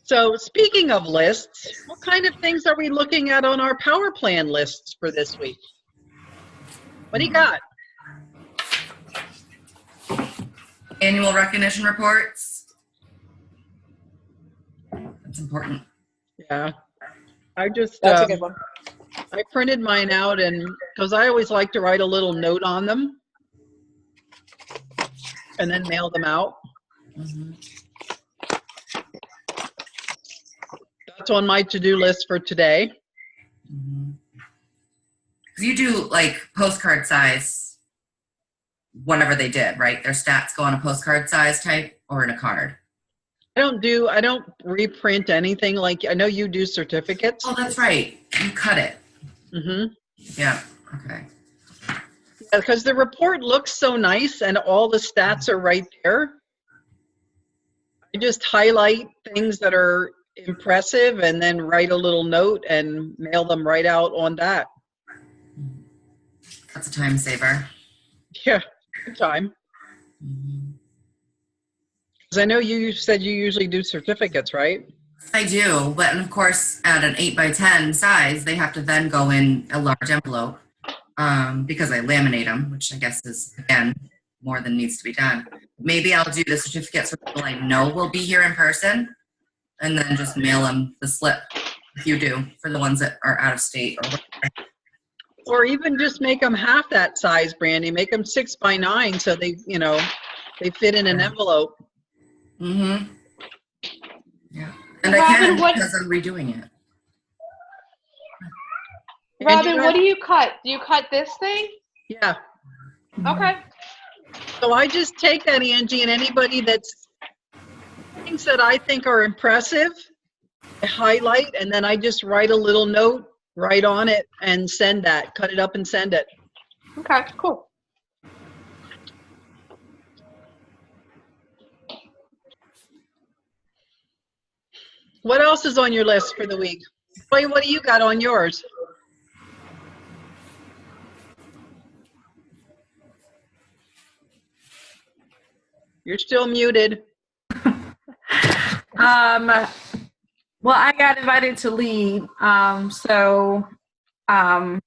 So speaking of lists, what kind of things are we looking at on our power plan lists for this week? What do you got? Annual recognition reports. That's important. Yeah, I just That's a good one. I printed mine out, and because I always like to write a little note on them and then mail them out. That's on my to-do list for today. You do like postcard size, whatever they did, right? Their stats go on a postcard size type or in a card. I don't reprint anything. Like, I know you do certificates. Oh, that's right. You cut it. Mm-hmm. Yeah. Okay. Yeah, because the report looks so nice and all the stats are right there. I just highlight things that are impressive and then write a little note and mail them right out on that. That's a time saver. Yeah, good time. Because I know you said you usually do certificates, right? I do, but of course, at an 8x10 size, they have to then go in a large envelope because I laminate them, which I guess is, again, more than needs to be done. Maybe I'll do the certificates for people I know will be here in person and then just mail them the slip, if you do, for the ones that are out of state or whatever. Or even just make them half that size, Brandy. Make them 6x9 so they, they fit in an envelope. Mm-hmm. Yeah. And I can because I'm redoing it. Robin, what do you cut? Do you cut this thing? Yeah. Okay. So I just take that, Angie, and anybody that's things that I think are impressive, I highlight, and then I just write a little note right on it and send that. Cut it up and send it. Okay, cool. What else is on your list for the week? Boy, what do you got on yours? You're still muted. Well, I got invited to lead, so on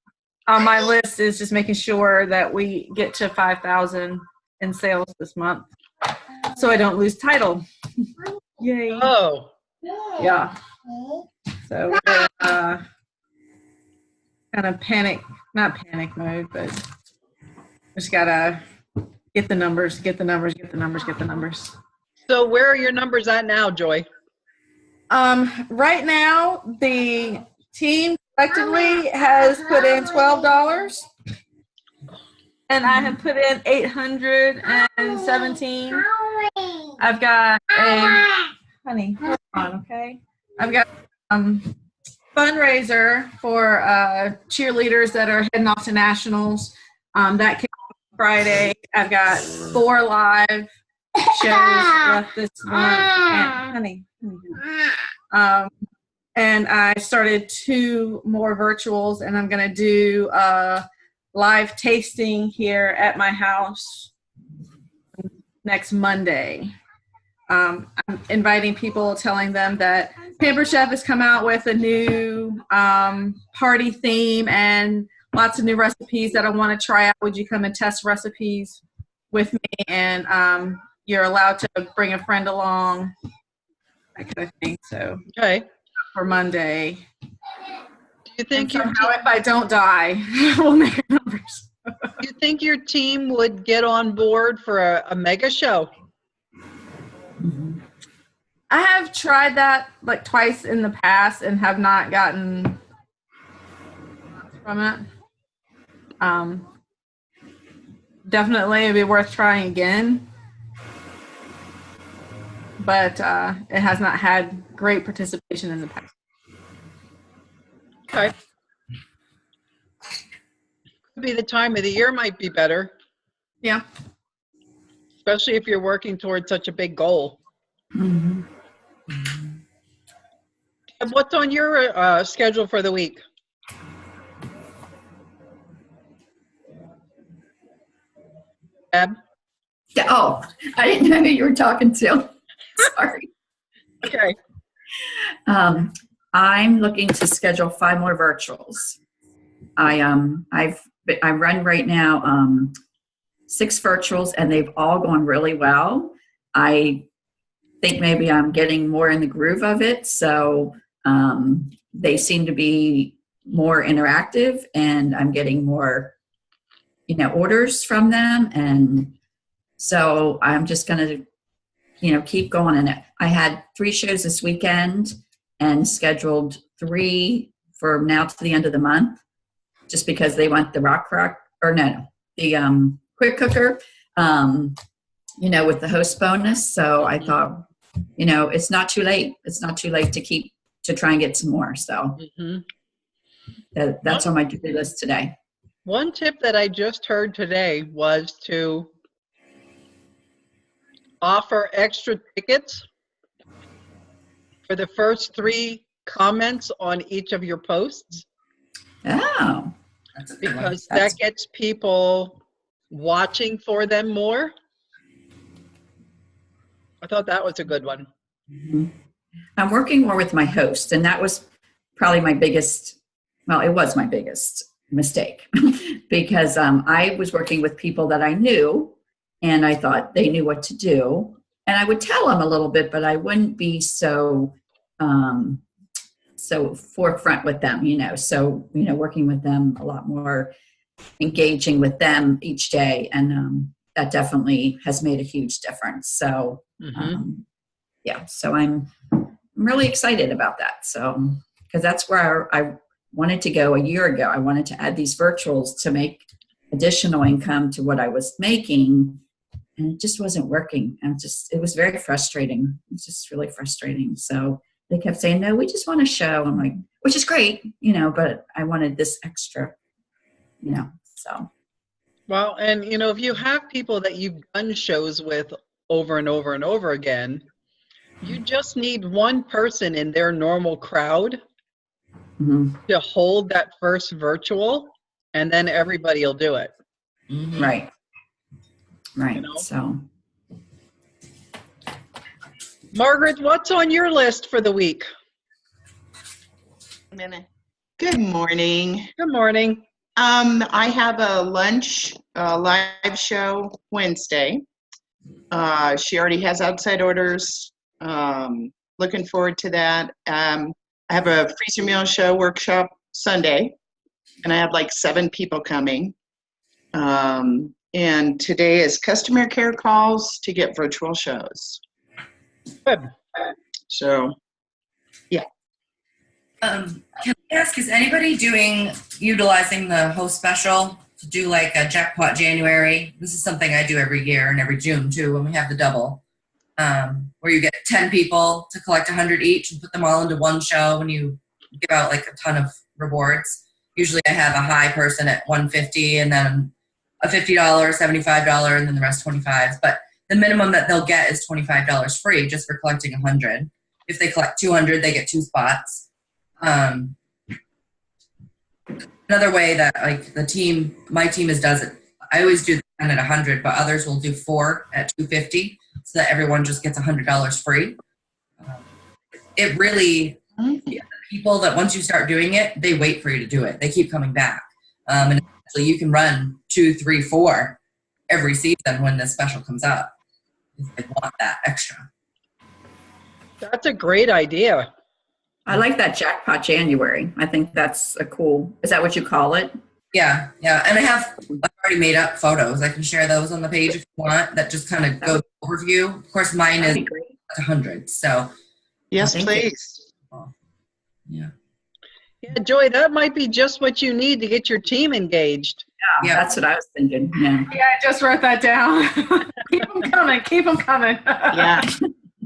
my list is just making sure that we get to 5,000 in sales this month, so I don't lose title. Yay! Oh, yeah. So kind of not panic mode, but just gotta get the numbers. so where are your numbers at now, Joy? Right now, the team collectively has put in $12, and I have put in 817. I've got honey, hold on, okay? I've got fundraiser for cheerleaders that are heading off to nationals. That came Friday. I've got 4 live shows left this month. And, and I started 2 more virtuals, and I'm going to do a live tasting here at my house next Monday. I'm inviting people, telling them that Pamper Chef has come out with a new party theme and lots of new recipes that I want to try out. Would you come and test recipes with me? And you're allowed to bring a friend along, that kind of thing. So Okay. For Monday. Do you think somehow if I don't die, we'll make our numbers. Do you think your team would get on board for a mega show? I have tried that like twice in the past and have not gotten from it. Definitely it'd be worth trying again, but it has not had great participation in the past. Okay. Could be the time of the year might be better. Yeah. Especially if you're working towards such a big goal. Mm-hmm. And what's on your schedule for the week? Deb? Yeah, oh, I didn't know who you were talking to. Sorry. Okay. I'm looking to schedule 5 more virtuals. I run right now 6 virtuals, and they've all gone really well. I think maybe I'm getting more in the groove of it, so they seem to be more interactive, and I'm getting more, orders from them, and so I'm just going to, keep going. And I had 3 shows this weekend and scheduled 3 for now to the end of the month, just because they want the the quick cooker, with the host bonus. So I thought, it's not too late. It's not too late to try and get some more. So that's on my to-do list today. One tip that I just heard today was to offer extra tickets for the first 3 comments on each of your posts. Oh, That's a good one. Because that gets people watching for them more. I thought that was a good one. Mm-hmm. I'm working more with my host, and that was probably it was my biggest mistake because I was working with people that I knew, and I thought they knew what to do, and I would tell them a little bit, but I wouldn't be so forefront with them, so working with them a lot more, engaging with them each day, and that definitely has made a huge difference. So so I'm really excited about that. So because that's where I wanted to go a year ago. I wanted to add these virtuals to make additional income to what I was making, and it just wasn't working. And it was very frustrating. It was just really frustrating. So they kept saying, no, we just want a show. I'm like, which is great, but I wanted this extra, so. Well, and if you have people that you've done shows with over and over and over again, you just need one person in their normal crowd to hold that first virtual, and then everybody will do it. Mm-hmm. Right. So. Margaret, what's on your list for the week? Good morning. Good morning. I have a lunch live show Wednesday. She already has outside orders. Looking forward to that. I have a freezer meal show workshop Sunday, and I have like 7 people coming. And today is customer care calls to get virtual shows. Good. So, yeah. Can I ask, is anybody utilizing the host special to do like a jackpot January? This is something I do every year and every June too when we have the double, where you get 10 people to collect 100 each and put them all into one show and you give out like a ton of rewards. Usually I have a high person at $150 and then a $50, $75, and then the rest $25. But the minimum that they'll get is $25 free just for collecting 100. If they collect 200, they get 2 spots. Another way that my team does it, I always do 10 at 100, but others will do 4 at $250 so that everyone just gets $100 free. It really, people that once you start doing it, they wait for you to do it. They keep coming back. And so you can run 2, 3, 4 every season when this special comes up. If they want that extra. That's a great idea. I like that jackpot January. I think that's is that what you call it? Yeah. And I've already made up photos. I can share those on the page if you want. That just kind of goes overview. Of course, mine is 100. So yes, please. Yeah. Yeah, Joy, that might be just what you need to get your team engaged. Yeah, that's what I was thinking. Yeah, I just wrote that down. Keep them coming. Yeah.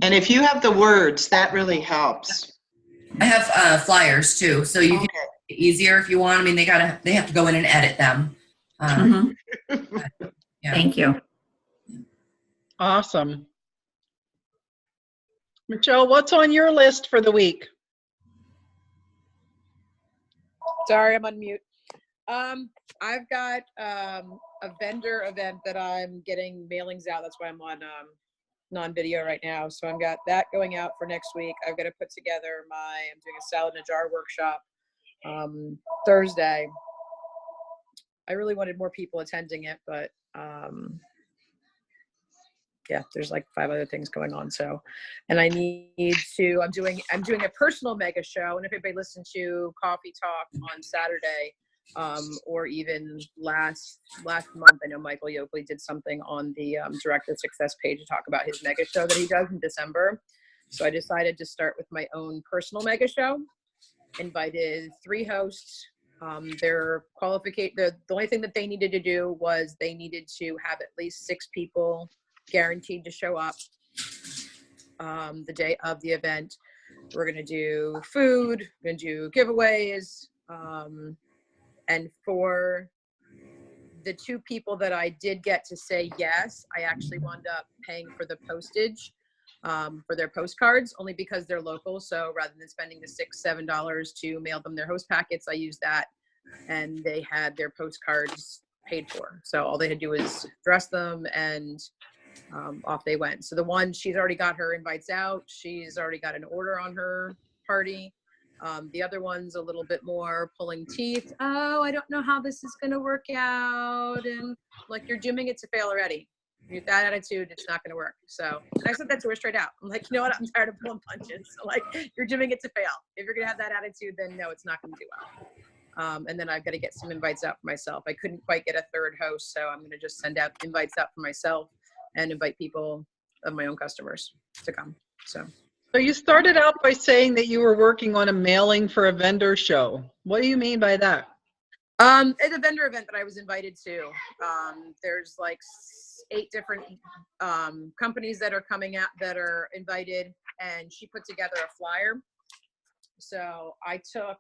And if you have the words, that really helps. I have flyers too, so you can make it easier if you want. I mean, they have to go in and edit them. Yeah. Thank you. Awesome. Michelle, what's on your list for the week? Sorry, I'm on mute. I've got a vendor event that I'm getting mailings out. That's why I'm on non-video right now. So I've got that going out for next week. I've got to put together I'm doing a salad in a jar workshop Thursday. I really wanted more people attending it, but yeah, there's like 5 other things going on. So, and I'm doing a personal mega show. And if anybody listened to Coffee Talk on Saturday, or even last month, I know Michael Yoakley did something on the Director of Success page to talk about his mega show that he does in December. So I decided to start with my own personal mega show. Invited 3 hosts. Their qualification, the only thing that they needed to do was they needed to have at least 6 people guaranteed to show up the day of the event. We're going to do food, we're going to do giveaways, and for the 2 people that I did get to say yes, I actually wound up paying for the postage for their postcards, only because they're local. So rather than spending the $6-7 to mail them their host packets, I used that, and they had their postcards paid for. So all they had to do was dress them, and off they went. So the one, she's already got her invites out. She's already got an order on her party. The other one's a little bit more pulling teeth. Oh, I don't know how this is going to work out. And like, you're dooming it to fail already. With that attitude, it's not going to work. So, and I said that to her straight out. I'm like, you know what? I'm tired of pulling punches. So, like, you're dooming it to fail. If you're going to have that attitude, then no, it's not going to do well. And then I've got to get some invites out for myself. I couldn't quite get a 3rd host, so I'm going to just send out invites out for myself and invite people of my own customers to come. So you started out by saying that you were working on a mailing for a vendor show. What do you mean by that? It's a vendor event that I was invited to. There's like 8 different companies that are coming out that are invited, and she put together a flyer. So I took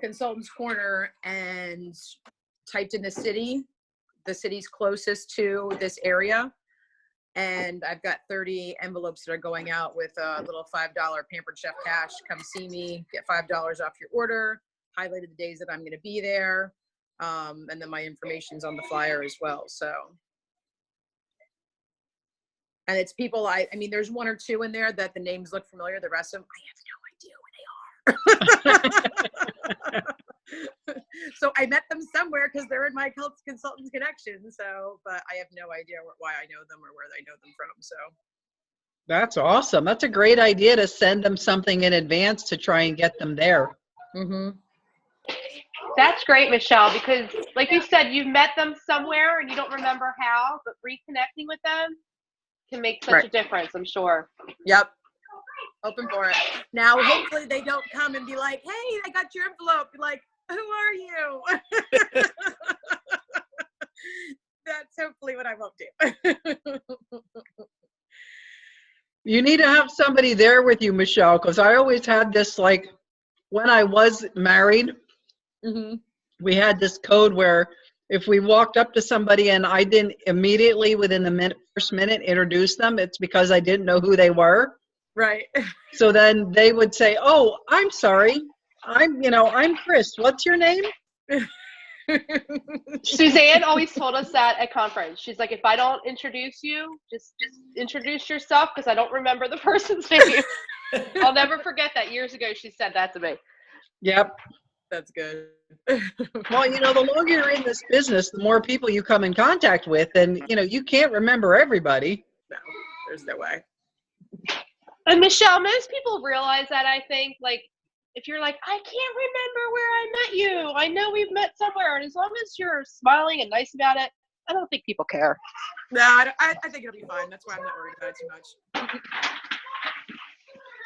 Consultant's Corner and typed in the cities closest to this area. And I've got 30 envelopes that are going out with a little $5 Pampered Chef cash. Come see me, get $5 off your order. Highlighted the days that I'm going to be there. And then my information's on the flyer as well. So, and it's people, I mean, there's 1 or 2 in there that the names look familiar. The rest of them, I have no idea who they are. So I met them somewhere because they're in my consultants connection. So, but I have no idea why I know them or where I know them from. So That's awesome. That's a great idea to send them something in advance to try and get them there. mm-hmm. That's great, Michelle, because like you said, you met them somewhere and you don't remember how, but reconnecting with them can make such a difference, I'm sure. Yep. Open for it. Now, hopefully they don't come and be like, hey, I got your envelope. Be like, who are you? That's hopefully what I won't do. You need to have somebody there with you, Michelle, because I always had this, like, when I was married, we had this code where if we walked up to somebody and I didn't immediately within the first minute introduce them, it's because I didn't know who they were. Right. So then they would say, oh, I'm sorry. I'm Chris. What's your name? Suzanne always told us that at conference. She's like, if I don't introduce you, just introduce yourself because I don't remember the person's name. I'll never forget that. Years ago, she said that to me. Yep. That's good. Well, the longer you're in this business, the more people you come in contact with, and, you can't remember everybody. No, there's no way. And Michelle, most people realize that, I think, like, if you're like, I can't remember where I met you. I know we've met somewhere. And as long as you're smiling and nice about it, I don't think people care. No, I think it'll be fine. That's why I'm not worried about it too much.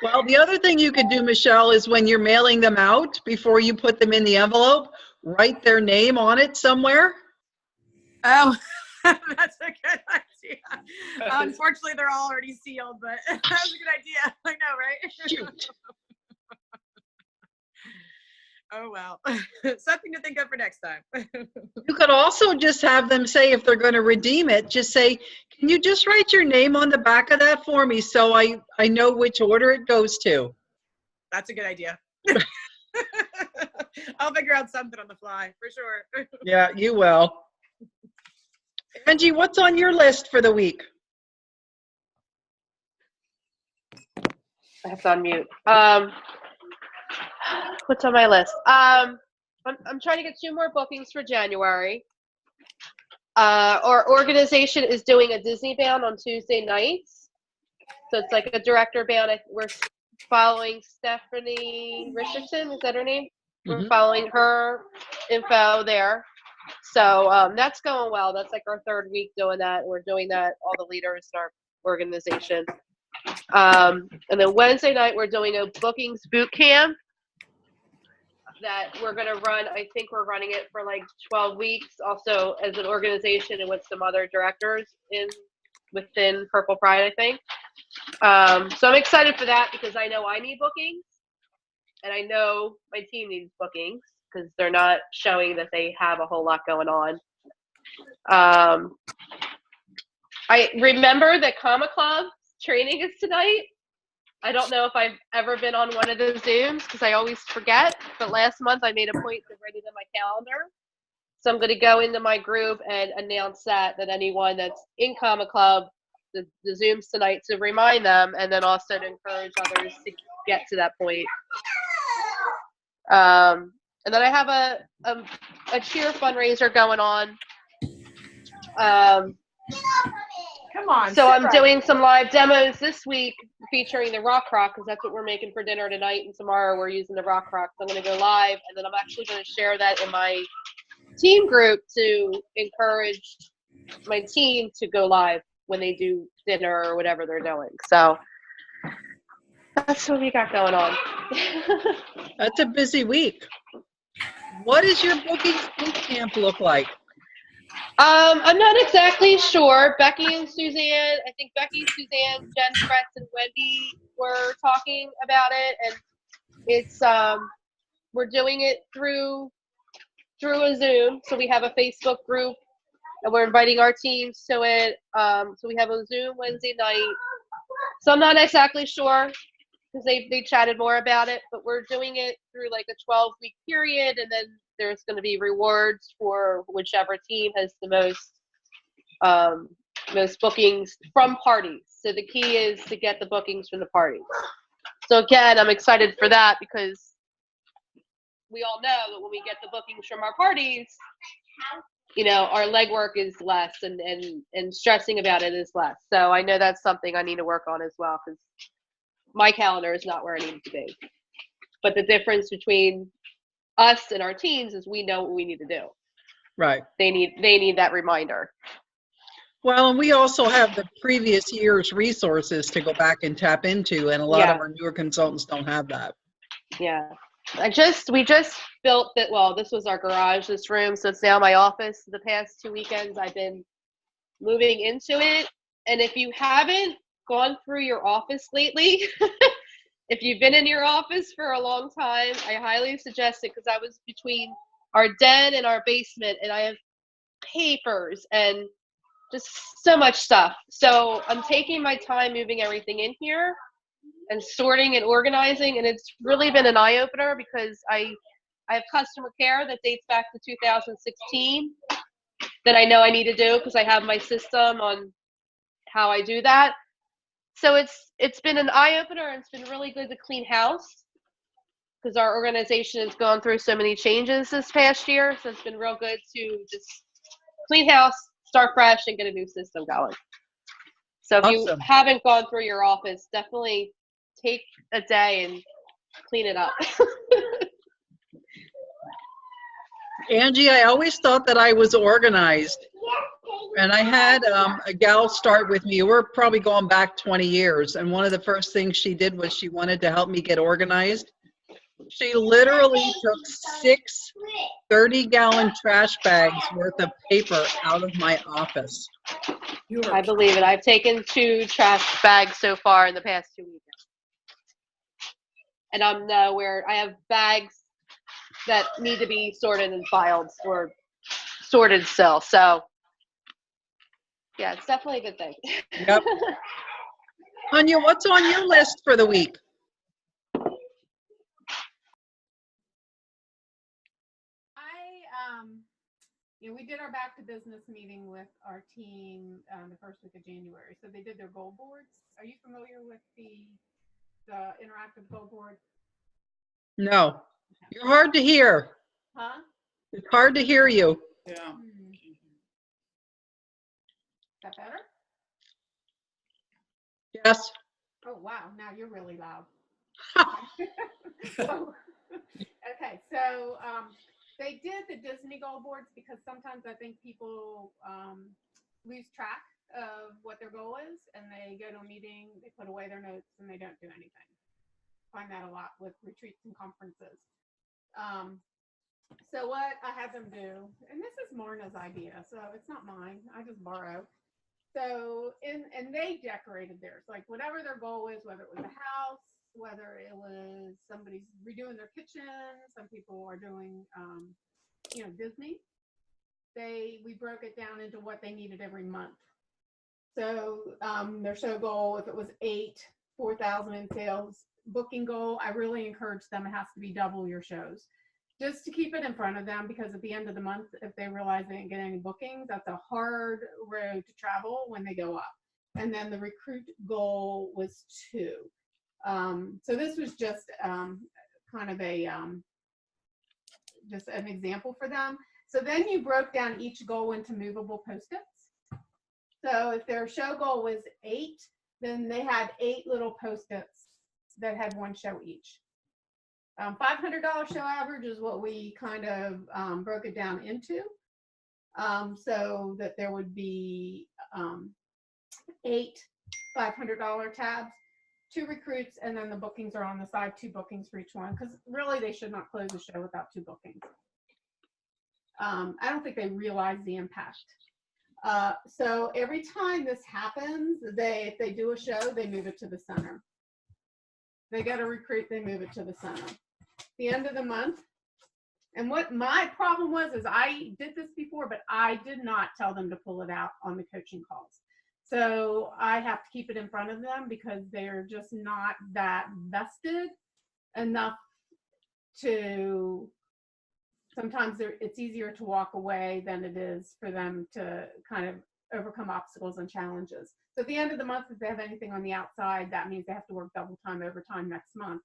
Well, the other thing you could do, Michelle, is when you're mailing them out, before you put them in the envelope, write their name on it somewhere. Oh, that's a good idea. Unfortunately, they're all already sealed, but that's a good idea. I know, right? Shoot. Oh, well. Something to think of for next time. You could also just have them say, if they're going to redeem it, just say, can you just write your name on the back of that for me so I know which order it goes to? That's a good idea. I'll figure out something on the fly, for sure. Yeah, you will. Angie, what's on your list for the week? I have to unmute. What's on my list? I'm trying to get 2 more bookings for January. Our organization is doing a Disney band on Tuesday nights. So it's like a director band. We're following Stephanie Richardson. Is that her name? We're following her info there. So that's going well. That's like our 3rd week doing that. We're doing that, all the leaders in our organization. And then Wednesday night, we're doing a bookings boot camp that we're going to run. I think we're running it for like 12 weeks also as an organization and with some other directors within Purple Pride, I think. So I'm excited for that because I know I need bookings and I know my team needs bookings because they're not showing that they have a whole lot going on. I remember that Comma Club training is tonight. I don't know if I've ever been on one of those Zooms because I always forget, but last month I made a point to write it in my calendar. So I'm going to go into my group and announce that anyone that's in Comma Club, the Zooms tonight, to remind them and then also to encourage others to get to that point. And then I have a cheer fundraiser going on. Come on. So I'm doing some live demos this week featuring the Rock Crock because that's what we're making for dinner tonight, and tomorrow we're using the Rock Crock. So I'm going to go live, and then I'm actually going to share that in my team group to encourage my team to go live when they do dinner or whatever they're doing. So that's what we got going on. That's a busy week. What does your bookings boot camp look like? I'm not exactly sure. Becky and Suzanne, I think Becky, Suzanne, Jen, Fretz, and Wendy were talking about it, and it's we're doing it through a Zoom. So we have a Facebook group, and we're inviting our teams to it. So we have a Zoom Wednesday night. So I'm not exactly sure because they chatted more about it, but we're doing it through like a 12-week period, and then there's going to be rewards for whichever team has the most bookings from parties. So the key is to get the bookings from the parties. So again, I'm excited for that because we all know that when we get the bookings from our parties, you know, our legwork is less and stressing about it is less. So I know that's something I need to work on as well because my calendar is not where I need it to be. But the difference between us and our teams is we know what we need to do. Right. They need that reminder. Well, and we also have the previous year's resources to go back and tap into, and a lot of our newer consultants don't have that. Yeah. We just built it. Well, this was our garage, this room, so it's now my office. The past 2 weekends I've been moving into it. And if you haven't gone through your office lately, if you've been in your office for a long time, I highly suggest it because I was between our den and our basement and I have papers and just so much stuff. So I'm taking my time moving everything in here and sorting and organizing, and it's really been an eye-opener because I have customer care that dates back to 2016 that I know I need to do because I have my system on how I do that. So it's been an eye-opener, and it's been really good to clean house because our organization has gone through so many changes this past year. So it's been real good to just clean house, start fresh, and get a new system going. So if you haven't gone through your office, definitely take a day and clean it up. Angie, I always thought that I was organized. And I had a gal start with me. We're probably going back 20 years. And one of the first things she did was she wanted to help me get organized. She literally took 6 30-gallon trash bags worth of paper out of my office. I believe it. I've taken 2 trash bags so far in the past 2 weekends. And I'm nowhere. I have bags that need to be sorted and filed or sorted still. So yeah, it's definitely a good thing. Yep. Anya, what's on your list for the week? We did our back to business meeting with our team the first week of January. So they did their goal boards. Are you familiar with the the interactive goal board? No, you're hard to hear. Huh? It's hard to hear you. Is that better? Yes. Oh, wow. Now you're really loud. So, okay, so they did the Disney goal boards because sometimes I think people lose track of what their goal is, and they go to a meeting, they put away their notes, and they don't do anything. Find that a lot with retreats and conferences. So what I had them do, and this is Marna's idea, so it's not mine, I just borrow. So, and they decorated theirs, like whatever their goal is, whether it was a house, whether it was somebody's redoing their kitchen, some people are doing, Disney. We broke it down into what they needed every month. So their show goal, if it was 4,000 in sales, booking goal, I really encourage them, it has to be double your shows. Just to keep it in front of them, because at the end of the month, if they realize they didn't get any bookings, that's a hard road to travel when they go up. And then the recruit goal was 2. So this was just kind of a just an example for them. So then you broke down each goal into movable Post-its. So if their show goal was 8, then they had 8 little Post-its that had 1 show each. $500 show average is what we kind of broke it down into, so that there would be 8 $500 tabs, 2 recruits, and then the bookings are on the side, 2 bookings for each one, because really they should not close the show without 2 bookings. I don't think they realize the impact. So every time this happens, if they do a show, they move it to the center. They get a recruit, they move it to the center. The end of the month. And what my problem was is I did this before, but I did not tell them to pull it out on the coaching calls. So I have to keep it in front of them because they're just not that vested enough to, sometimes it's easier to walk away than it is for them to kind of overcome obstacles and challenges. So at the end of the month, if they have anything on the outside, that means they have to work double time, overtime next month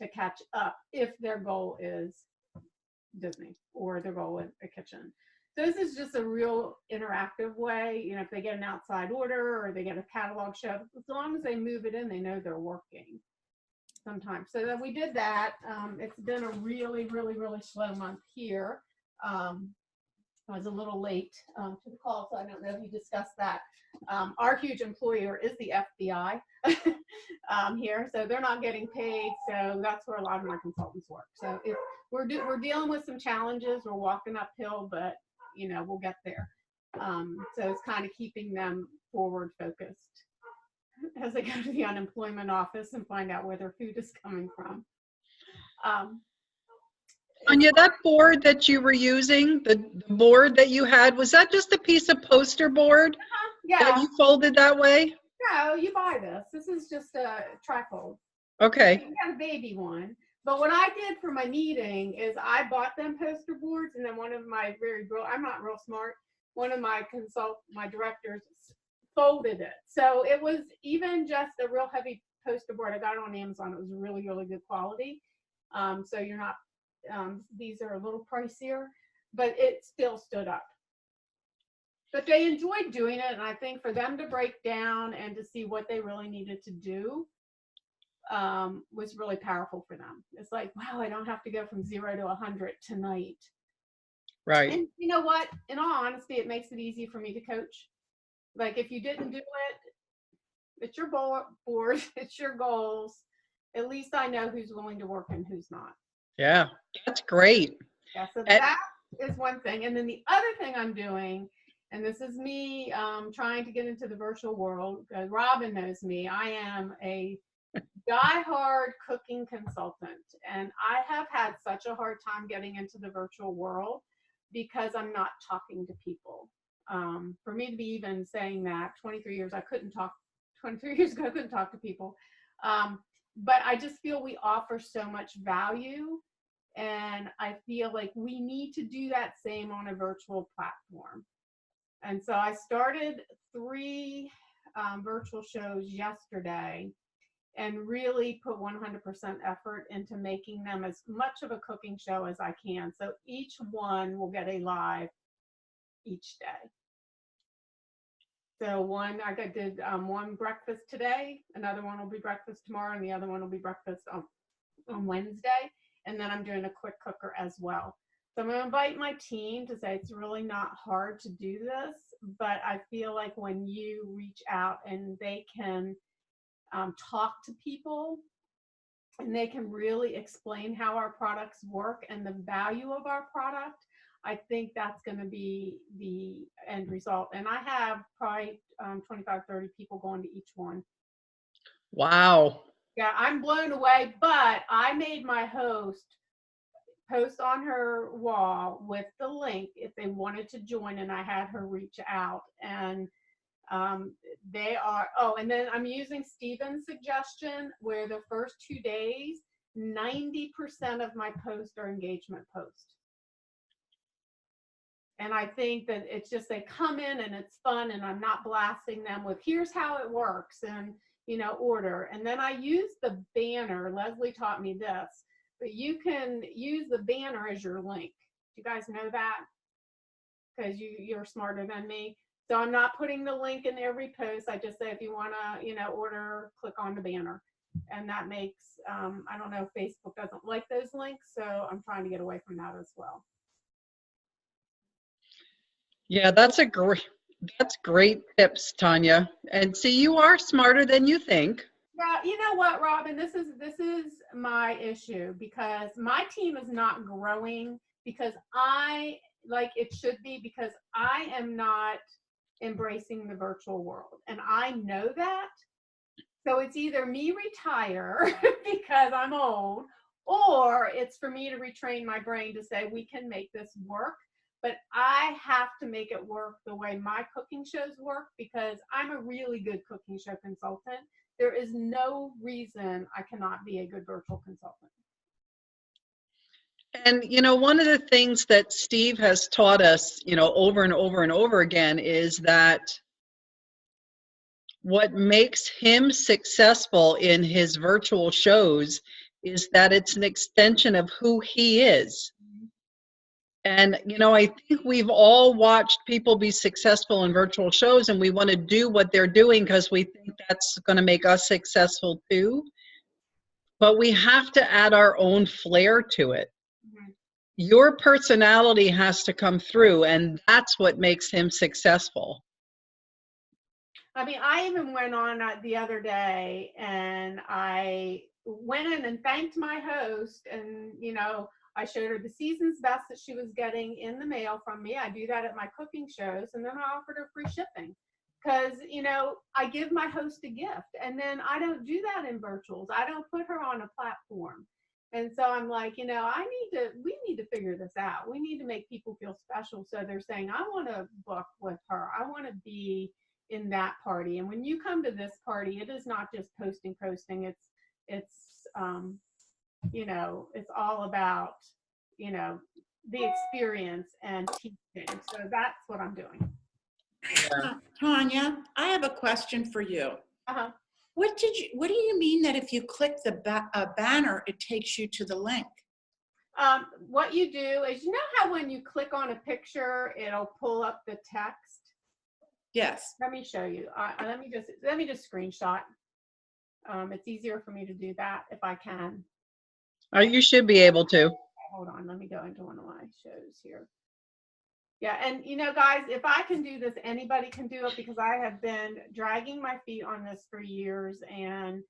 to catch up if their goal is Disney or their goal is a kitchen. So this is just a real interactive way. If they get an outside order or they get a catalog show, as long as they move it in, they know they're working sometimes. So that we did that. It's been a really, really, really slow month here. I was a little late to the call, so I don't know if you discussed that. Our huge employer is the FBI here, so they're not getting paid. So that's where a lot of my consultants work. So if we're dealing with some challenges, we're walking uphill, but we'll get there. So it's kind of keeping them forward focused as they go to the unemployment office and find out where their food is coming from. Anya, that board that you were using, the board that you had, was that just a piece of poster board Yeah. that you folded that way? No, you buy this. This is just a trifold. Okay. You got a baby one. But what I did for my meeting is I bought them poster boards, and then one of my I'm not real smart, one of my directors folded it. So it was even just a real heavy poster board. I got it on Amazon. It was really, really good quality. So you're not, these are a little pricier, but it still stood up. But they enjoyed doing it, and I think for them to break down and to see what they really needed to do was really powerful for them. It's like, wow, I don't have to go from 0 to 100 tonight. Right. And you know what? In all honesty, it makes it easy for me to coach. Like if you didn't do it, it's your board, it's your goals. At least I know who's willing to work and who's not. Yeah, that's great. Yeah, so that is one thing. And then the other thing I'm doing, and this is me trying to get into the virtual world, because Robin knows me, I am a diehard cooking consultant. And I have had such a hard time getting into the virtual world because I'm not talking to people. For me to be even saying that, 23 years ago, I couldn't talk to people. But I just feel we offer so much value, and I feel like we need to do that same on a virtual platform. And so I started 3 virtual shows yesterday, and really put 100% effort into making them as much of a cooking show as I can. So each one will get a live each day. So did one breakfast today, another one will be breakfast tomorrow, and the other one will be breakfast on Wednesday. And then I'm doing a quick cooker as well. So I'm going to invite my team to say it's really not hard to do this, but I feel like when you reach out and they can talk to people and they can really explain how our products work and the value of our product, I think that's going to be the end result. And I have probably 25, 30 people going to each one. Wow. Yeah, I'm blown away, but I made my host post on her wall with the link if they wanted to join, and I had her reach out. And they are, and then I'm using Steven's suggestion where the first 2 days, 90% of my posts are engagement posts. And I think that it's just, they come in and it's fun, and I'm not blasting them with here's how it works and, order. And then I use the banner. Leslie taught me this, but you can use the banner as your link. Do you guys know that? Because you're smarter than me. So I'm not putting the link in every post. I just say, if you want to, order, click on the banner. And that makes, I don't know if Facebook doesn't like those links, so I'm trying to get away from that as well. Yeah, that's great tips, Tanya. And see, you are smarter than you think. Yeah, you know what, Robin, this is my issue, because my team is not growing because like it should be, because I am not embracing the virtual world, and I know that. So it's either me retire because I'm old, or it's for me to retrain my brain to say we can make this work. But I have to make it work the way my cooking shows work, because I'm a really good cooking show consultant. There is no reason I cannot be a good virtual consultant. And, one of the things that Steve has taught us, over and over and over again is that what makes him successful in his virtual shows is that it's an extension of who he is. And, I think we've all watched people be successful in virtual shows, and we want to do what they're doing because we think that's going to make us successful too. But we have to add our own flair to it. Mm-hmm. Your personality has to come through, and that's what makes him successful. I mean, I even went on the other day, and I went in and thanked my host, and, I showed her the season's best that she was getting in the mail from me. I do that at my cooking shows, and then I offered her free shipping because, I give my host a gift, and then I don't do that in virtuals. I don't put her on a platform. And so I'm like, we need to figure this out. We need to make people feel special. So they're saying, I want to book with her. I want to be in that party. And when you come to this party, it is not just posting. It's all about, the experience and teaching. So that's what I'm doing. Tanya, I have a question for you. Uh-huh. What do you mean that if you click the banner, it takes you to the link? What you do is, how when you click on a picture, it'll pull up the text? Yes. Let me show you. Let me just screenshot. It's easier for me to do that if I can. You should be able to. Hold on, let me go into one of my shows here. Yeah, and guys, if I can do this, anybody can do it, because I have been dragging my feet on this for years, and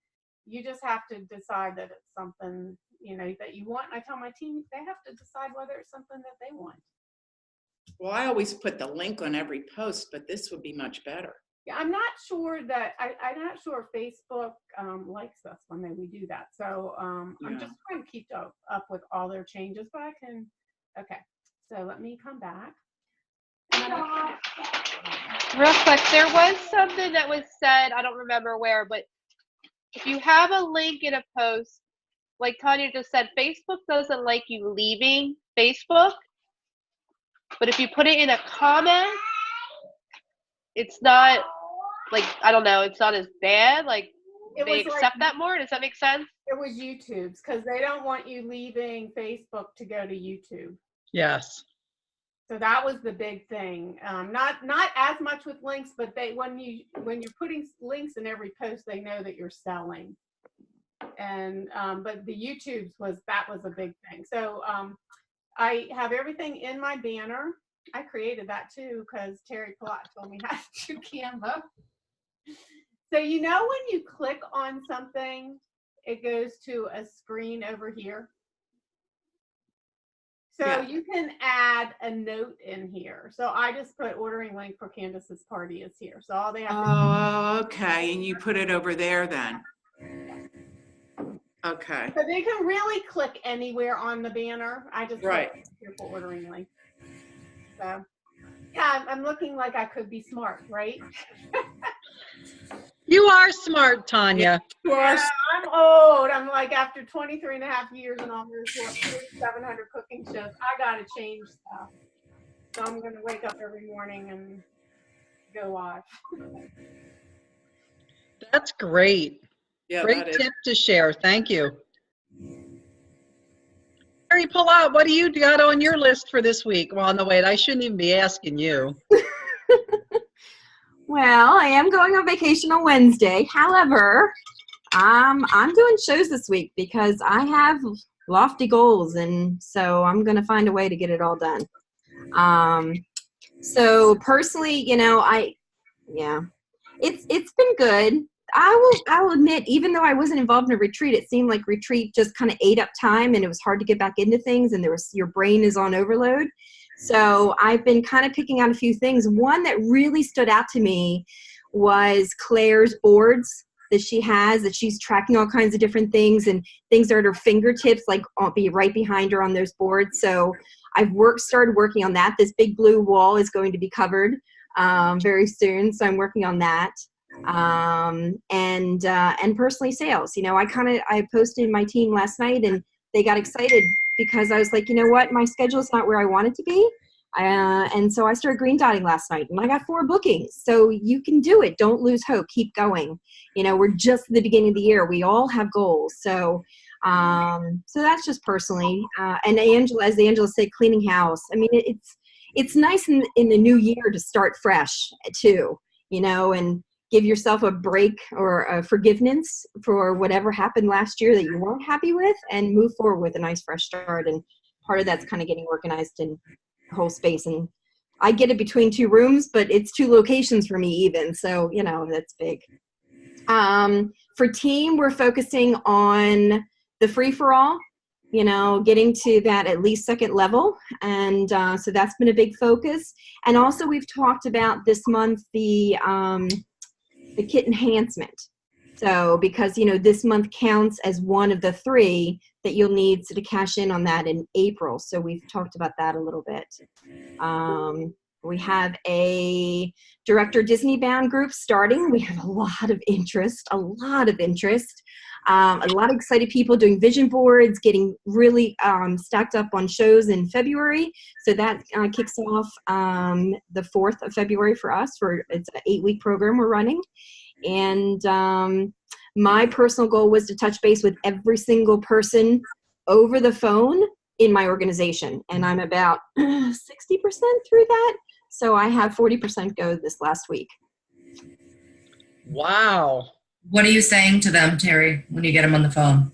you just have to decide that it's something, that you want. And I tell my team, they have to decide whether it's something that they want. Well, I always put the link on every post, but this would be much better. Yeah, I'm not sure that I'm not sure Facebook likes us when we do that. So I'm just trying to keep up with all their changes, but I can. Okay, so let me come back. Real quick, there was something that was said, I don't remember where, but if you have a link in a post, like Tanya just said, Facebook doesn't like you leaving Facebook, but if you put it in a comment, it's not, like, I don't know, it's not as bad. Like, it They was accept that more? Does that make sense? it was YouTube's because they don't want you leaving Facebook to go to YouTube. Yes. So that was the big thing. Not as much with links, but when you're putting links in every post, they know that you're selling. And but the YouTube's was a big thing. So I have everything in my banner. I created that too because Terry Palat told me how to do Canva. So when you click on something, it goes to a screen over here. So Yeah. you can add a note in here. So I just put ordering link for Candace's party is here. So all they have to Oh, okay. And you put it over there then. Okay. So they can really click anywhere on the banner. I just Right. put here for ordering link. So yeah, I'm looking like I could be smart, right? You are smart, Tanya. Yeah, I'm old. I'm like after 23 and a half years and almost 700 cooking shows, I gotta change stuff. So I'm gonna wake up every morning and go watch. That's great. Yeah, Great that is. tip to share. Thank you. Terry Palat, what do you got on your list for this week? Well, no, wait, I shouldn't even be asking you. Well, I am going on vacation on Wednesday. However, I'm doing shows this week because I have lofty goals, and so I'm going to find a way to get it all done. So personally, it's been good. I will admit, even though I wasn't involved in a retreat, it seemed like retreat just kind of ate up time, and it was hard to get back into things, and your brain is on overload. So I've been kind of picking out a few things. One that really stood out to me was Claire's boards that she has, that she's tracking all kinds of different things, and things are at her fingertips, like I'll be right behind her on those boards. So I've started working on that. This big blue wall is going to be covered very soon, so I'm working on that. And personally sales. I posted my team last night, and they got excited because I was like, you know what, my schedule is not where I want it to be. And so I started green dotting last night, and I got 4 bookings. So you can do it. Don't lose hope. Keep going. We're just at the beginning of the year. We all have goals. So that's just personally. And Angela, as Angela said, cleaning house. I mean, it's nice in the new year to start fresh too, and give yourself a break or a forgiveness for whatever happened last year that you weren't happy with, and move forward with a nice fresh start. And part of that's kind of getting organized in the whole space. And I get it between 2 rooms, but it's 2 locations for me even. So, that's big. For team, we're focusing on the free-for-all, getting to that at least 2nd level. And so that's been a big focus. And also we've talked about this month the kit enhancement. So because, this month counts as one of the 3 that you'll need to cash in on that in April. So we've talked about that a little bit. We have a Director Disney Bound group starting. We have a lot of interest. A lot of excited people doing vision boards, getting really stacked up on shows in February. So that kicks off the 4th of February for us. It's an 8-week program we're running. And my personal goal was to touch base with every single person over the phone in my organization. And I'm about 60% through that. So I have 40% go this last week. Wow. What are you saying to them, Terry, when you get them on the phone?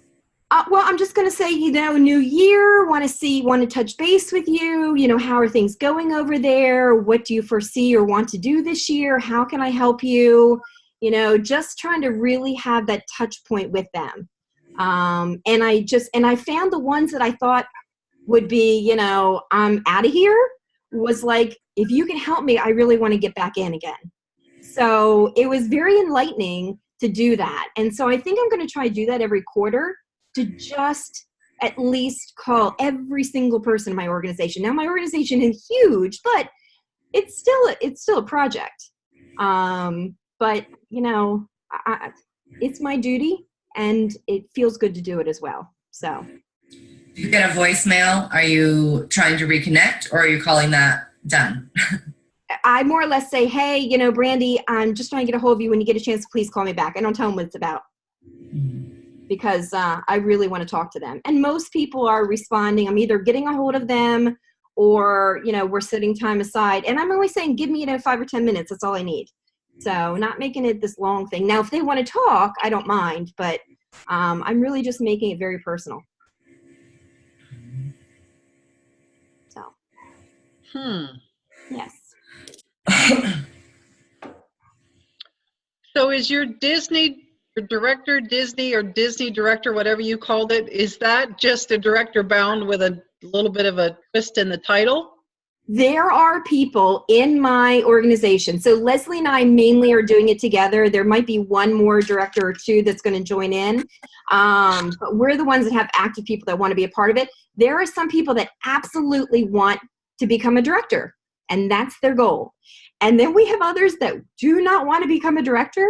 Well, I'm just going to say, new year, want to touch base with you. How are things going over there? What do you foresee or want to do this year? How can I help you? Just trying to really have that touch point with them. And I found the ones that I thought would be, I'm out of here, was like, if you can help me, I really want to get back in again. So it was very enlightening to do that. And so I think I'm going to try to do that every quarter, to just at least call every single person in my organization. Now my organization is huge, but it's still a project. But it's my duty, and it feels good to do it as well. So If you get a voicemail, are you trying to reconnect, or are you calling that done? I more or less say, hey, Brandy, I'm just trying to get a hold of you. When you get a chance, please call me back. I don't tell them what it's about. because I really want to talk to them. And most people are responding. I'm either getting a hold of them or, we're setting time aside. And I'm always saying, give me, 5 or 10 minutes. That's all I need. So not making it this long thing. Now, if they want to talk, I don't mind, but I'm really just making it very personal. So. Yes. So is your director Disney or Disney director, whatever you called it, is that just a director bound with a little bit of a twist in the title? There are people in my organization. So Leslie and I mainly are doing it together. There might be one more director or two that's going to join in. But we're the ones that have active people that want to be a part of it. There are some people that absolutely want to become a director, and that's their goal. And then we have others that do not want to become a director,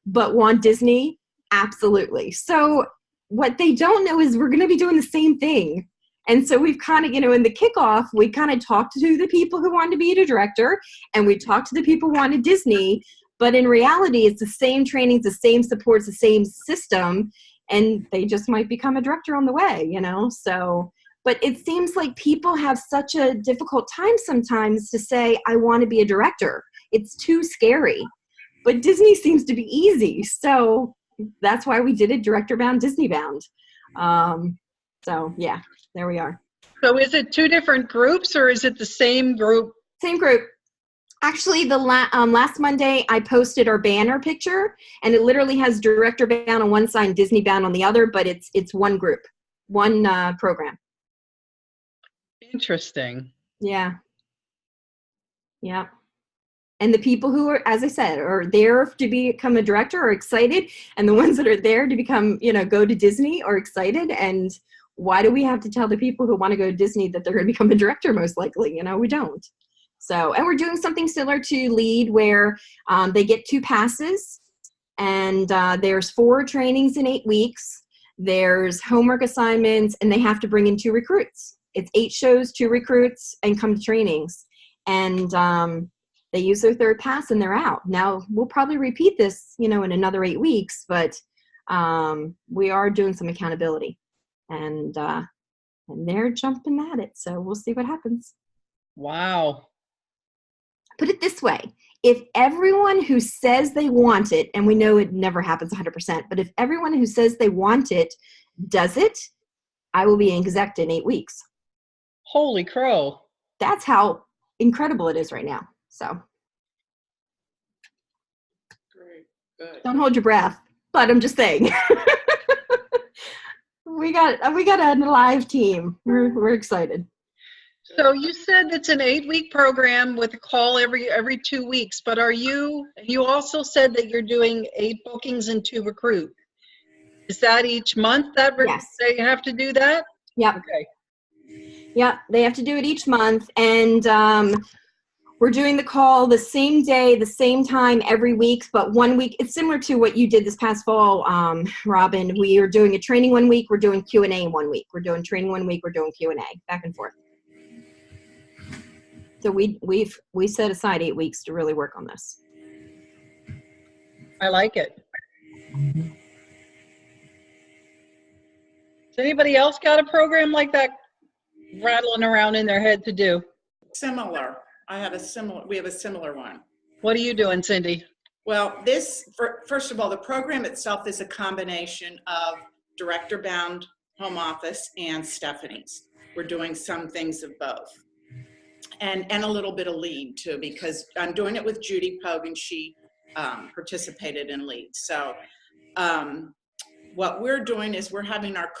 but want Disney absolutely. So what they don't know is we're going to be doing the same thing. And so we've kind of, in the kickoff, we kind of talked to the people who wanted to be a director, and we talked to the people who wanted Disney. But in reality, it's the same trainings, the same supports, the same system, and they just might become a director on the way, So, but it seems like people have such a difficult time sometimes to say, I want to be a director. It's too scary. But Disney seems to be easy. So that's why we did it director bound, Disney bound. So yeah. There we are. So is it two different groups or is it the same group? Same group. Actually, the last Monday, I posted our banner picture, and it literally has director bound on one side and Disney bound on the other, but it's one group, one program. Interesting. Yeah. Yeah. And the people who are, as I said, are there to become a director are excited, and the ones that are there to become, go to Disney are excited. And why do we have to tell the people who want to go to Disney that they're going to become a director most likely? We don't. So, and we're doing something similar to LEAD where they get 2 passes, and there's 4 trainings in 8 weeks. There's homework assignments, and they have to bring in 2 recruits. It's 8 shows, 2 recruits, and come to trainings. And they use their 3rd pass and they're out. Now, we'll probably repeat this, in another 8 weeks, but we are doing some accountability. And they're jumping at it. So we'll see what happens. Wow. Put it this way. If everyone who says they want it, and we know it never happens 100%, but if everyone who says they want it does it, I will be in exec in 8 weeks. Holy crow. That's how incredible it is right now. So Great. Good. don't hold your breath, but I'm just saying. We got a live team. We're excited. So you said it's an 8-week program with a call every 2 weeks, but you also said that you're doing 8 bookings and 2 recruit. Is that each month Yes. they have to do that? Yep. Okay. Yep. They have to do it each month. And we're doing the call the same day, the same time every week, but 1 week. It's similar to what you did this past fall, Robin. We are doing a training 1 week. We're doing Q&A 1 week. We're doing training 1 week. We're doing Q&A, back and forth. So we set aside 8 weeks to really work on this. I like it. Has anybody else got a program like that rattling around in their head to do? Similar. We have a similar one. What are you doing, Cindy? Well, first of all, the program itself is a combination of director bound, home office, and Stephanie's. We're doing some things of both. And a little bit of LEAD too, because I'm doing it with Judy Pogue, and she participated in LEAD. So what we're doing is we're having our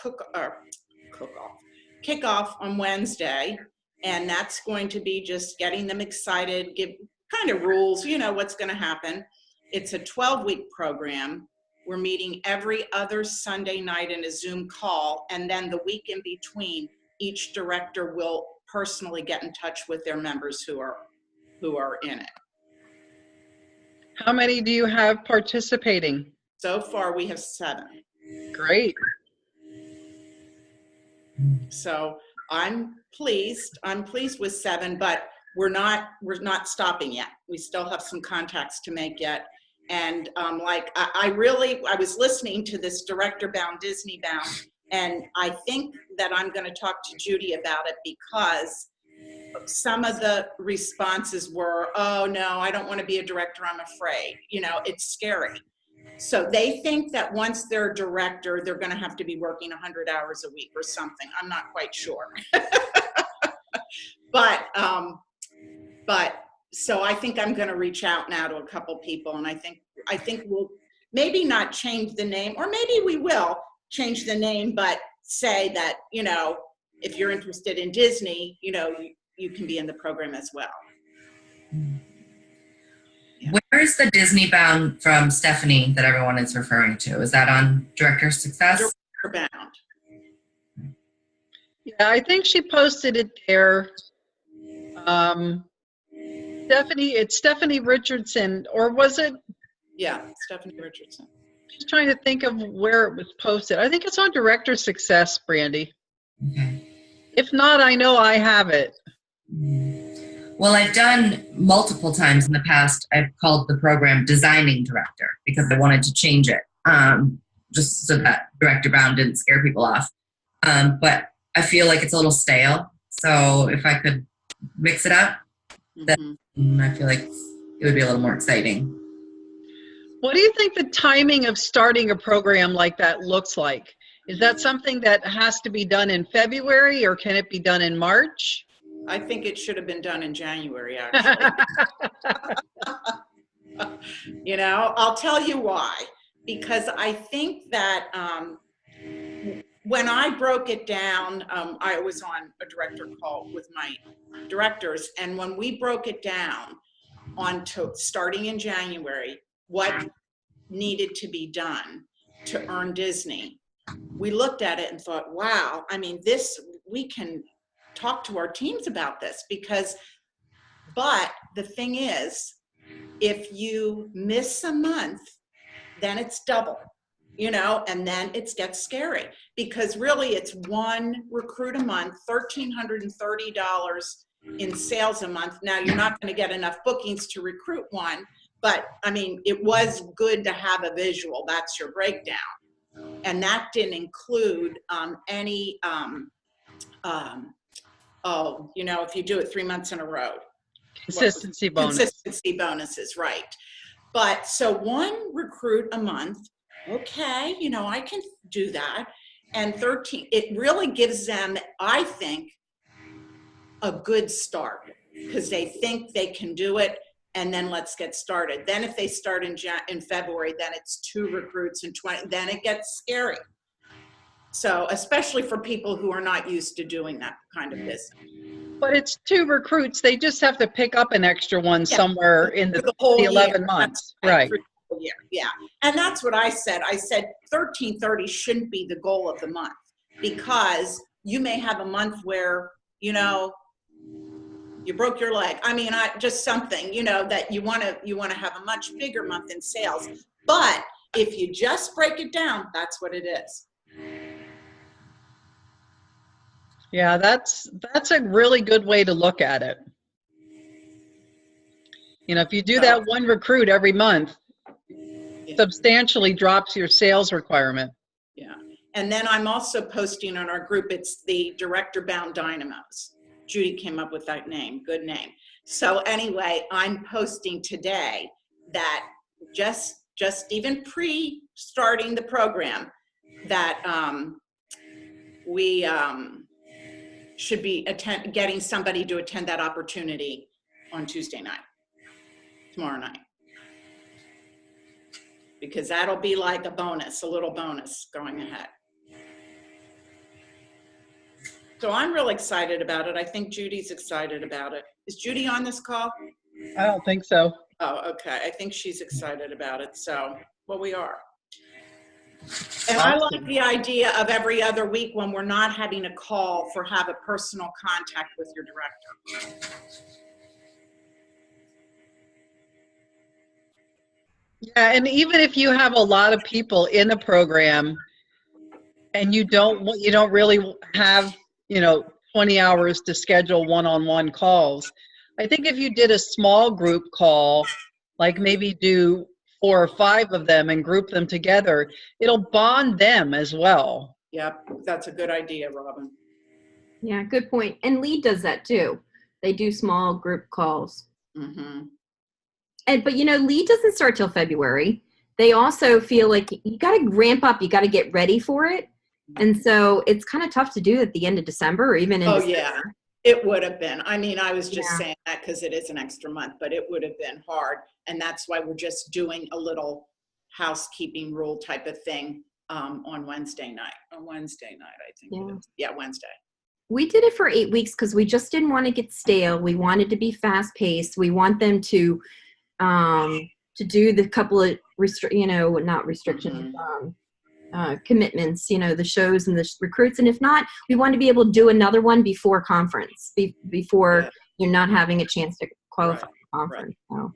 kickoff on Wednesday, and that's going to be just getting them excited, give kind of rules, what's going to happen. It's a 12-week program. We're meeting every other Sunday night in a Zoom call, and then the week in between, each director will personally get in touch with their members who are in it. How many do you have participating? So far, we have 7. Great. So I'm pleased with 7, but we're not stopping yet. We still have some contacts to make yet. And I was listening to this Director Bound, Disney Bound, and I think that I'm going to talk to Judy about it, because some of the responses were, oh no, I don't want to be a director, I'm afraid. It's scary. So they think that once they're a director, they're going to have to be working 100 hours a week or something. I'm not quite sure. But so I think I'm going to reach out now to a couple people, and I think we'll maybe not change the name, or maybe we will change the name, but say that, if you're interested in Disney, you can be in the program as well. Yeah. Where is the Disney Bound from Stephanie that everyone is referring to? Is that on Director Success? Director Bound. Yeah, I think she posted it there. It's Stephanie Richardson, or was it? Yeah, Stephanie Richardson. Just trying to think of where it was posted. I think it's on Director Success, Brandy. Okay. If not, I know I have it. Well, I've done multiple times in the past. I've called the program Designing Director because I wanted to change it, just so that Director Bound didn't scare people off. But I feel like it's a little stale. So if I could mix it up, then I feel like it would be a little more exciting. What do you think the timing of starting a program like that looks like? Is that something that has to be done in February, or can it be done in March? I think it should have been done in January, actually. I'll tell you why. Because I think that when I broke it down, I was on a director call with my directors, and when we broke it down onto starting in January, what needed to be done to earn Disney, we looked at it and thought, wow, we can talk to our teams about this, but the thing is, if you miss a month, then it's double, and then it gets scary, because really it's one recruit a month, $1,330 in sales a month. Now, you're not going to get enough bookings to recruit one, but it was good to have a visual. That's your breakdown. And that didn't include any, if you do it 3 months in a row. Consistency bonus. Consistency bonuses, right. But so one recruit a month, okay, I can do that. And 13, it really gives them, I think, a good start, because they think they can do it, and then let's get started. Then if they start in February, then it's 2 recruits and 20, then it gets scary. So especially for people who are not used to doing that kind of business. But it's 2 recruits. They just have to pick up an extra one somewhere in the whole 11 year. months. Right. Yeah. And that's what I said. I said $1,330 shouldn't be the goal of the month, because you may have a month where, you broke your leg. Just something, that you want to have a much bigger month in sales. But if you just break it down, that's what it is. Yeah, that's a really good way to look at it. If you do that one recruit every month, substantially drops your sales requirement. Yeah. And then I'm also posting on our group, it's the Director Bound Dynamos. Judy came up with that name, good name. So anyway, I'm posting today that just even pre-starting the program, that we should be getting somebody to attend that opportunity on Tuesday night, tomorrow night. Because that'll be like a little bonus going ahead. So I'm real excited about it. I think Judy's excited about it. Is Judy on this call? I don't think so. Oh, okay. I think she's excited about it. So, well, we are. And I like the idea of every other week, when we're not having a call, have a personal contact with your director. Yeah, and even if you have a lot of people in the program and you don't really have 20 hours to schedule one-on-one calls, I think if you did a small group call, like maybe do 4 or 5 of them and group them together, it'll bond them as well. Yep, that's a good idea, Robin. Yeah, good point. And Lead does that too. They do small group calls. Mm-hmm. But Lead doesn't start till February. They also feel like you got to ramp up. You got to get ready for it. And so it's kind of tough to do at the end of December or even in December. Yeah, it would have been. I mean, I was just Yeah. saying that because it is an extra month, but it would have been hard. And that's why we're just doing a little housekeeping rule type of thing on Wednesday night. On Wednesday night, I think. Yeah. It is. Yeah, Wednesday. We did it for 8 weeks because we just didn't want to get stale. We wanted to be fast paced. We want them to do the couple of not restrictions, commitments, the shows and the recruits. And if not, we want to be able to do another one before conference, before you're not having a chance to qualify for conference. Right. So.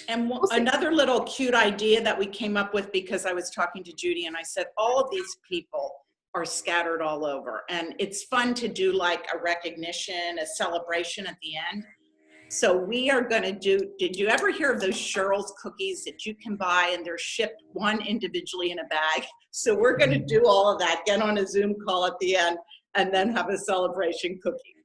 And another little cute idea that we came up with, because I was talking to Judy and I said, all of these people are scattered all over. And it's fun to do like a recognition, a celebration at the end. So we are going to did you ever hear of those Cheryl's cookies that you can buy and they're shipped one individually in a bag? So we're going to do all of that, get on a Zoom call at the end, and then have a celebration cookie.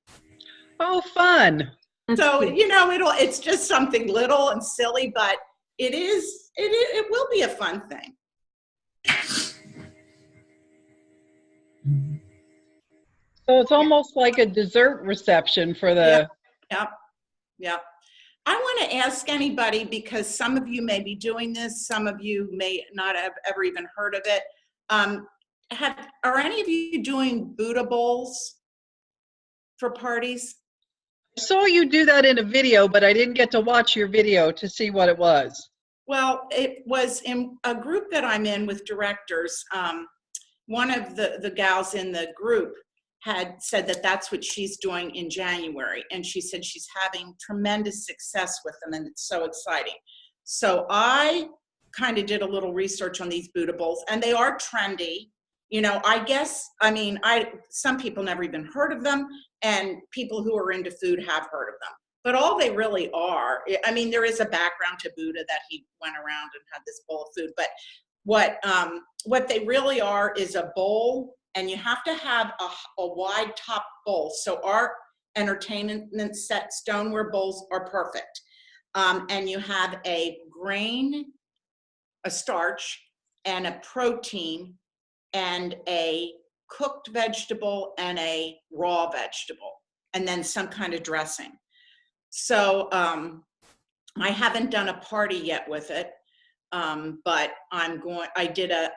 Oh, fun. So, it's just something little and silly, but it will be a fun thing. So it's almost like a dessert reception for the. Yep. I want to ask anybody, because some of you may be doing this, some of you may not have ever even heard of it. Are any of you doing Buddha bowls for parties? I saw you do that in a video, but I didn't get to watch your video to see what it was. Well, it was in a group that I'm in with directors. One of the gals in the group had said that that's what she's doing in January. And she said she's having tremendous success with them, and it's so exciting. So I kind of did a little research on these Buddha bowls, and they are trendy. Some people never even heard of them, and people who are into food have heard of them. But all they really are, there is a background to Buddha that he went around and had this bowl of food, but what they really are is a bowl, and you have to have a wide top bowl. So our entertainment set stoneware bowls are perfect. And you have a grain, a starch, and a protein, and a cooked vegetable and a raw vegetable, and then some kind of dressing. So I haven't done a party yet with it, but I did a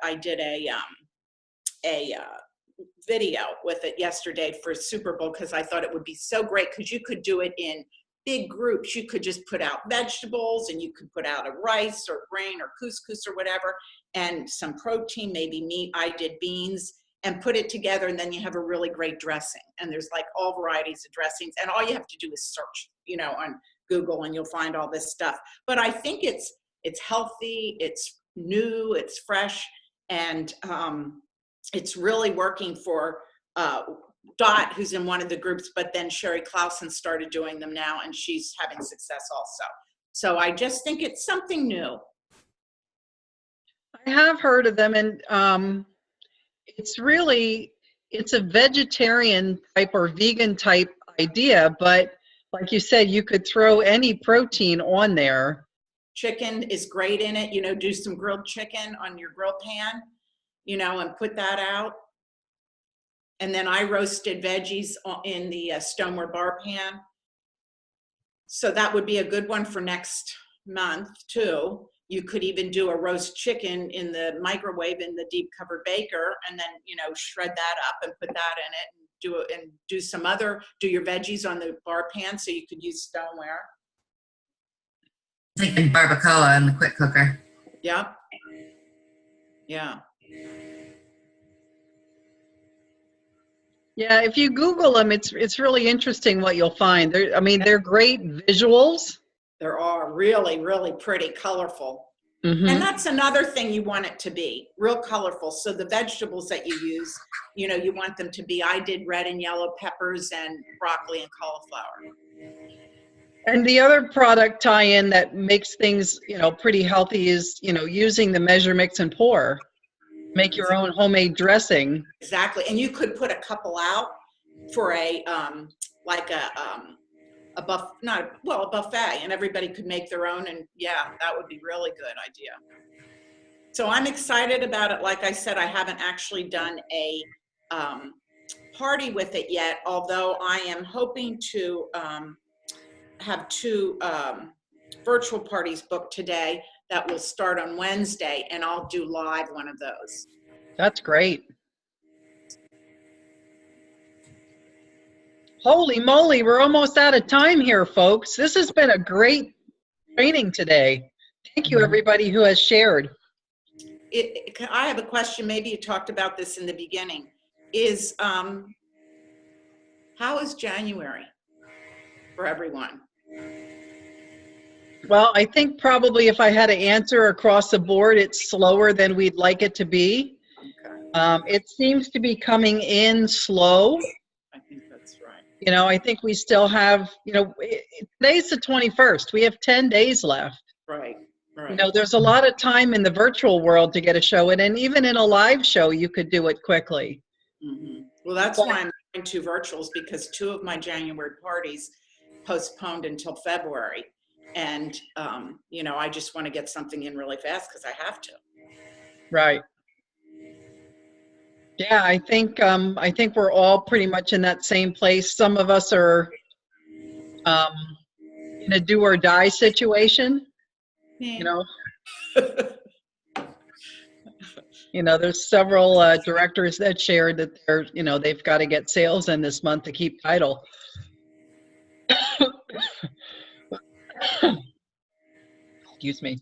video with it yesterday for Super Bowl, because I thought it would be so great, because you could do it in big groups. You could just put out vegetables, and you could put out a rice or grain or couscous or whatever, and some protein, maybe meat. I did beans, and put it together, and then you have a really great dressing. And there's like all varieties of dressings, and all you have to do is search, on Google, and you'll find all this stuff. But I think it's healthy, it's new, it's fresh, and it's really working for Dot, who's in one of the groups, but then Sherry Clausen started doing them now, and she's having success also. So I just think it's something new. I have heard of them, and it's a vegetarian type or vegan type idea, but like you said, you could throw any protein on there. Chicken is great in it, do some grilled chicken on your grill pan, and put that out. And then I roasted veggies in the stoneware bar pan. So that would be a good one for next month too. You could even do a roast chicken in the microwave in the deep covered baker, and then, shred that up and put that in it, and do your veggies on the bar pan, so you could use stoneware. Like barbacoa in the quick cooker. Yep. Yeah. Yeah, if you Google them, it's really interesting what you'll find. They're great visuals. There are really, really pretty, colorful. Mm-hmm. And that's another thing you want it to be, real colorful. So the vegetables that you use, you want them to be, I did red and yellow peppers and broccoli and cauliflower. And the other product tie-in that makes things, pretty healthy is, using the measure, mix, and pour. Make your own homemade dressing. Exactly. And you could put a couple out for a buffet, and everybody could make their own. And yeah, that would be really good idea. So I'm excited about it. Like I said, I haven't actually done a party with it yet, although I am hoping to have 2 virtual parties booked today that will start on Wednesday, and I'll do live one of those. That's great. Holy moly, we're almost out of time here, folks. This has been a great training today. Thank you, everybody who has shared. I have a question. Maybe you talked about this in the beginning. How is January for everyone? Well, I think probably if I had to answer across the board, it's slower than we'd like it to be. Okay. It seems to be coming in slow. I think that's right. I think we still have, today's the 21st. We have 10 days left. Right. There's a lot of time in the virtual world to get a show in, and even in a live show, you could do it quickly. Mm-hmm. Well, that's why I'm doing 2 virtuals, because 2 of my January parties postponed until February. And, I just want to get something in really fast because I have to. Right. Yeah, I think we're all pretty much in that same place. Some of us are in a do or die situation. There's several directors that shared that they've got to get sales in this month to keep title. Excuse me.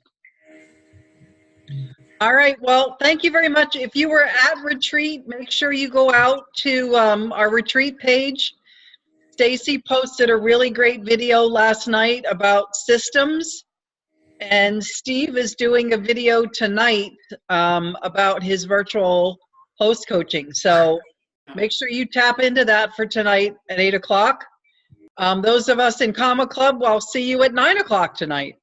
All right. Well, thank you very much. If you were at retreat, make sure you go out to our retreat page. Stacy posted a really great video last night about systems. And Steve is doing a video tonight about his virtual host coaching. So make sure you tap into that for tonight at 8 o'clock. Those of us in Comma Club, I'll see you at 9 o'clock tonight.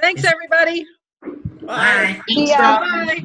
Thanks, everybody. Bye. Bye. Yeah. Bye.